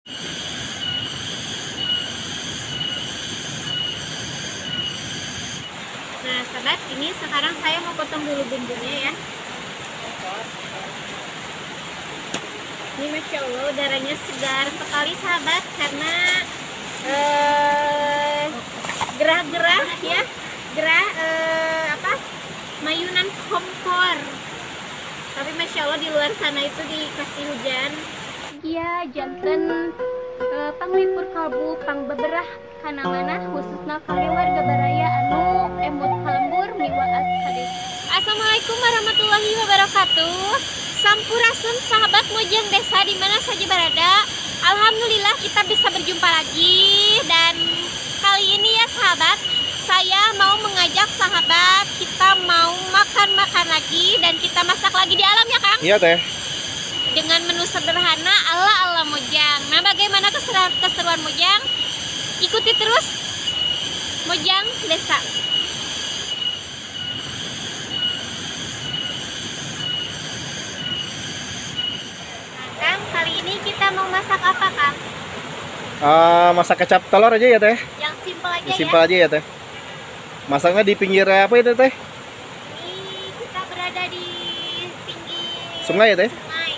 Nah sahabat, ini sekarang saya mau potong dulu bumbunya ya. Ini Masya Allah udaranya segar sekali sahabat, karena gerah-gerah ya, mayunan kompor. Tapi Masya Allah di luar sana itu dikasih hujan. Ya janten panglipur kalbu pang beberah kana mana khususna kade warga baraya anu emut kalembur miwa askade. Assalamualaikum warahmatullahi wabarakatuh. Sampurasun sahabat Mojang Desa di mana saja berada. Alhamdulillah kita bisa berjumpa lagi, dan kali ini ya sahabat, saya mau mengajak sahabat kita mau makan-makan lagi, dan kita masak lagi di alam ya Kang? Iya teh. Dengan menu sederhana ala-ala Mojang. Nah bagaimana keseruan Mojang? Ikuti terus Mojang Desa. Nah Kang, kali ini kita mau masak apa Kang? Masak kecap telur aja ya teh. Yang simpel aja Simpel ya? aja ya teh. Masaknya di pinggir apa itu teh? Ini kita berada di pinggir Sungai ya teh? sungai.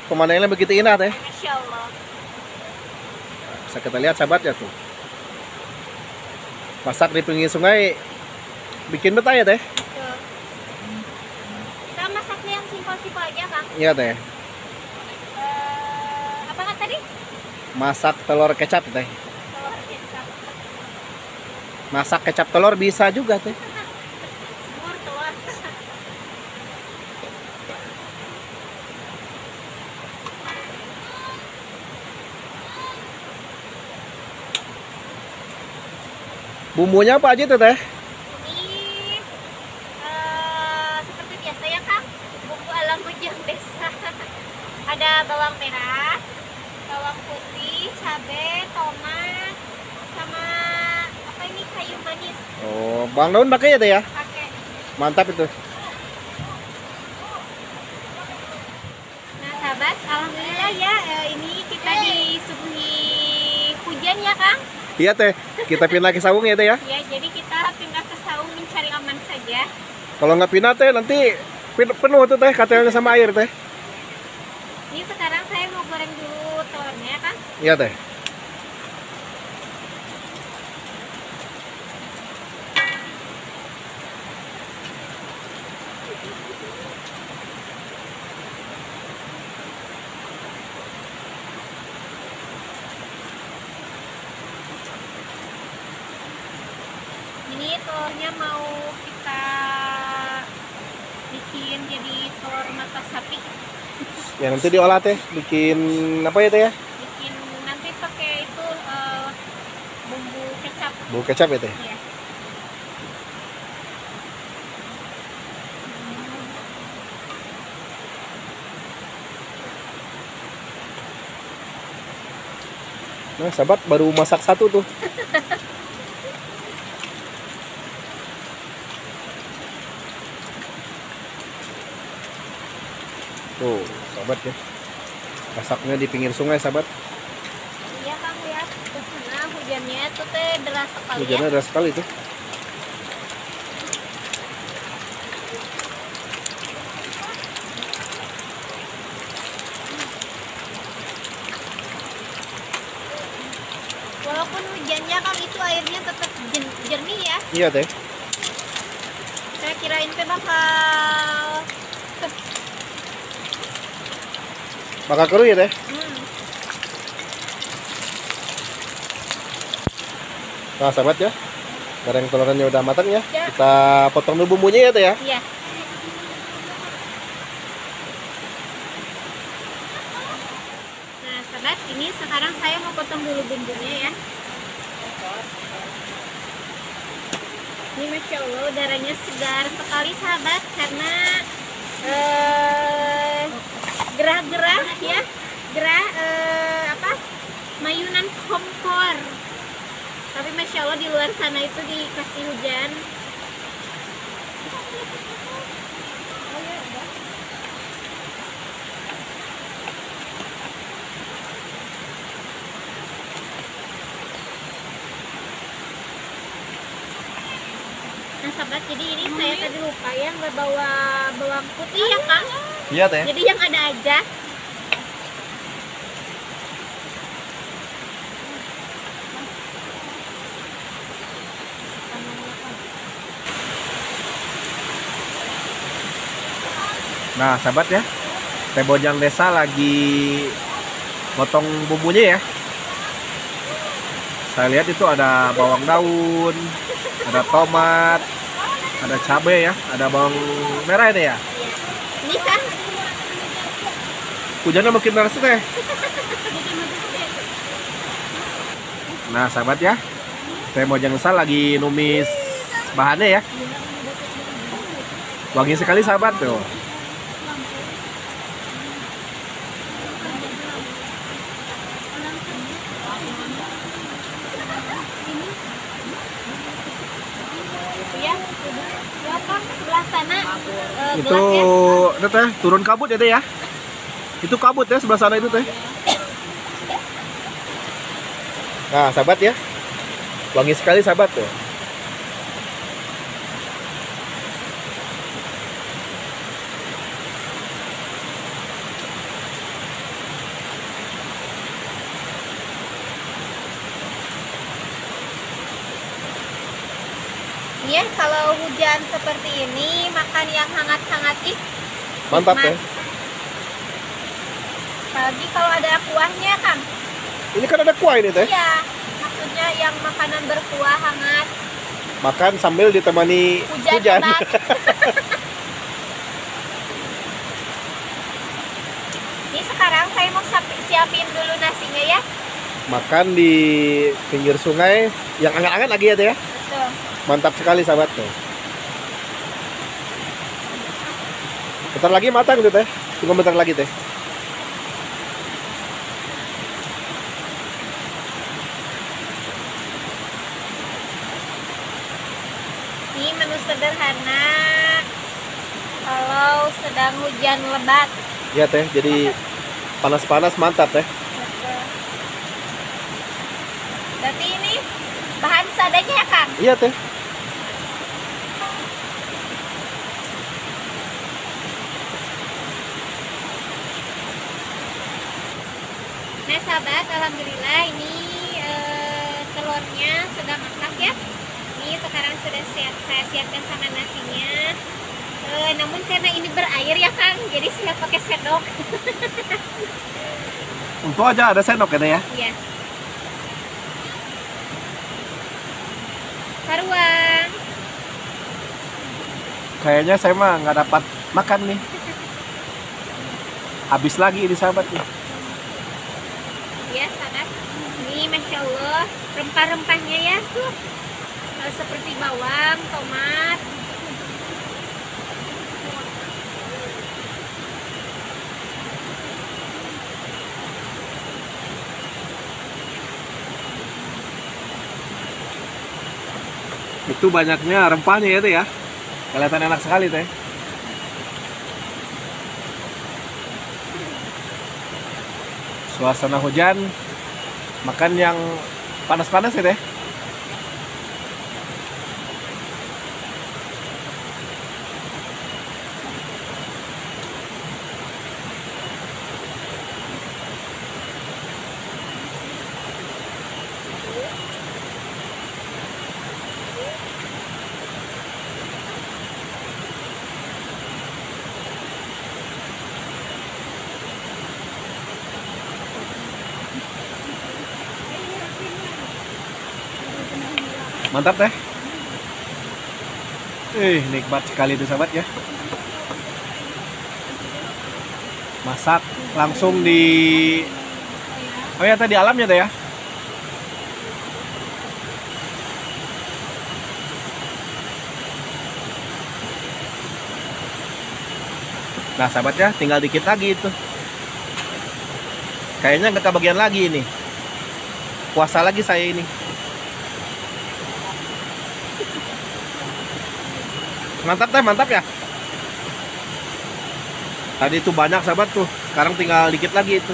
Pemandangannya begitu indah teh. Masya Allah. Bisa kita lihat sahabat ya tuh. Masak di pinggir sungai bikin betah ya teh. Tuh. Kita masaknya yang simpel-simpel aja Kang. Iya teh. Apa kan tadi? Masak telur kecap teh. Telur kecap. Masak kecap telur bisa juga teh. Semur telur. Bumbunya apa aja tuh teh? Ini seperti biasa ya Kang, bumbu ala Mojang Desa. Ada bawang merah, bawang putih, cabai, tomat, sama apa ini kayu manis. Oh, bawang daun pakai ya teh ya? Pakai. Mantap itu. Nah sahabat, alhamdulillah ya, ini kita disuguhi hujan ya Kang. Iya teh. Kita pindah ke saung ya teh ya. Ya, jadi kita pindah ke saung mencari aman saja. Kalau nggak pindah teh nanti penuh tuh teh katelnya sama air teh. Ini sekarang saya mau goreng dulu telurnya ya Kang. Iya teh. Ini telurnya mau kita bikin jadi telur mata sapi. Ya nanti diolah teh, bikin apa ya teh ya? Bikin nanti pakai itu bumbu kecap. Bumbu kecap ya teh. Ya. Nah, sahabat baru masak satu tuh. Tuh, sahabat ya. Masaknya di pinggir sungai, sahabat. Iya Kang, lihat ke sana hujannya tuh teh deras sekali Hujannya ya. deras sekali tuh. Walaupun hujannya Kang, itu airnya tetap jernih ya. Iya teh. Saya kirain teh bakal Bakal keruh ya teh. Nah, sahabat ya. Goreng telurnya udah matang ya. Ya. Kita potong dulu bumbunya ya teh ya. Iya. Nah, sahabat, ini sekarang saya mau potong dulu bumbunya ya. Ini Masya Allah udaranya segar sekali sahabat, karena gerah-gerah ya, mayunan kompor. Tapi Masya Allah di luar sana itu dikasih hujan. sahabat. Jadi ini saya tadi lupa ya nggak bawa bawang putih ya Kang. Iya teh. Jadi yang ada aja. Nah sahabat ya, Teh Bojang Desa lagi potong bumbunya ya. Saya lihat itu ada bawang daun, ada tomat, ada cabai ya, ada bawang merah ini ya. Ini kan Hujannya makin deras teh. Nah sahabat ya, Teh Bojang Desa lagi numis bahannya ya. Wangi sekali sahabat tuh. ya. Ya Kang, sebelah sana Itu gelasnya. itu teh turun kabut ya teh ya. Itu kabut ya sebelah sana itu teh. Nah sahabat ya, wangi sekali sahabat tuh. Ya, kalau hujan seperti ini makan yang hangat-hangat ih. Mantap nikmat. ya. Apalagi kalau ada kuahnya Kang. Ini kan ada kuah ini teh. Iya, maksudnya yang makanan berkuah hangat. Makan sambil ditemani Hujan hujan. lebat. Ini sekarang saya mau siapin dulu nasinya ya. Makan di pinggir sungai yang anget-anget lagi ya teh ya. Betul. Mantap sekali sahabat tuh. Bentar lagi matang tuh teh. Tunggu bentar lagi teh. Ini menu sederhana kalau sedang hujan lebat. Ya teh, jadi panas-panas mantap teh. Berarti ini bahan seadanya ya Kang? Iya teh. Nah sahabat, alhamdulillah ini telurnya sudah masak ya. Ini sekarang sudah saya siapkan sama nasinya. Namun karena ini berair ya Kang, jadi saya pakai sendok. Untung aja ada sendok ya teh ya. Iya. Haruang. Kayaknya saya mah nggak dapat makan nih. Habis lagi ini sahabat nih. Ya sahabat, ini Masya Allah rempah-rempahnya ya tuh. Seperti bawang, tomat. Itu banyaknya rempahnya ya teh ya. Kelihatan enak sekali teh. Suasana hujan, makan yang panas-panas ya teh. Mantap teh. Nikmat sekali itu sahabat ya. Masak langsung di oh ya tadi alamnya teh ya. Nah sahabat ya, tinggal dikit lagi itu. Kayaknya nggak kebagian lagi ini. Puasa lagi saya ini. Mantap teh, mantap ya. Tadi itu banyak sahabat tuh, sekarang tinggal dikit lagi itu.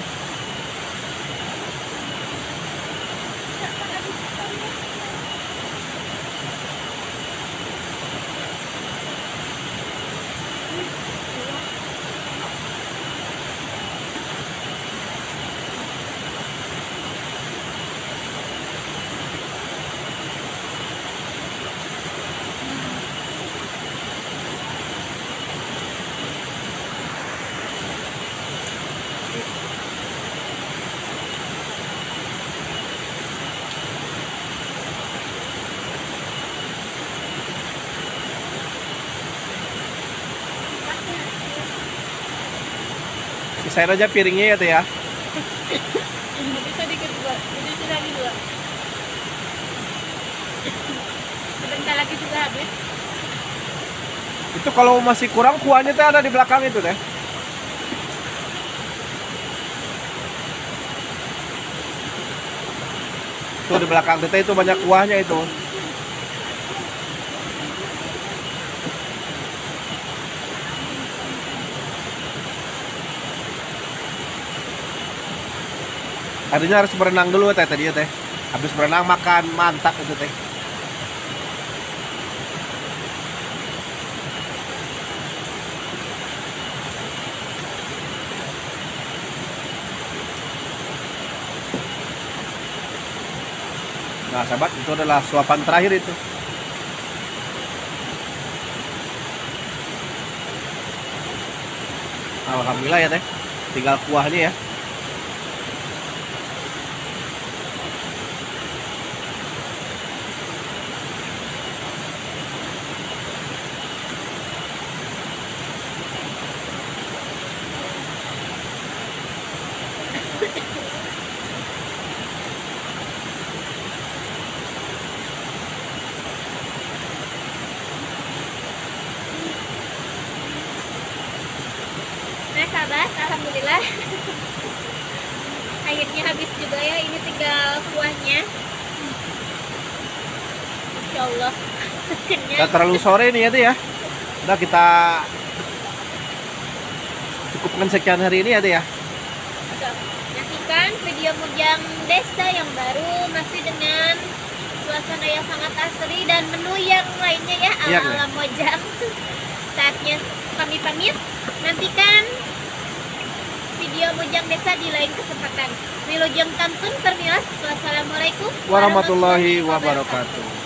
Pisahin aja piringnya ya teh ya. Bisa dikit dua, ini lagi dua. Sebentar lagi juga habis. Itu kalau masih kurang kuahnya teh ada di belakang itu teh. Tuh di belakang teh itu banyak kuahnya itu. Tadinya harus berenang dulu teh tadi ya teh. Habis berenang makan mantap itu teh. Nah sahabat, itu adalah suapan terakhir itu. Alhamdulillah ya teh, tinggal kuahnya ya. Nah sahabat, alhamdulillah airnya habis juga ya, ini tinggal kuahnya. Insya Allah Udah terlalu sore nih ya teh ya. Udah kita cukupkan sekian hari ini ya teh ya. Nantikan video Mojang Desa yang baru, masih dengan suasana yang sangat asri dan menu yang lainnya ya, Iya, ala-ala Mojang. Saatnya kami pamit. Nantikan video Mojang Desa di lain kesempatan. Wilujeng Kantun Permilas. Wassalamualaikum Warahmatullahi wabarakatuh.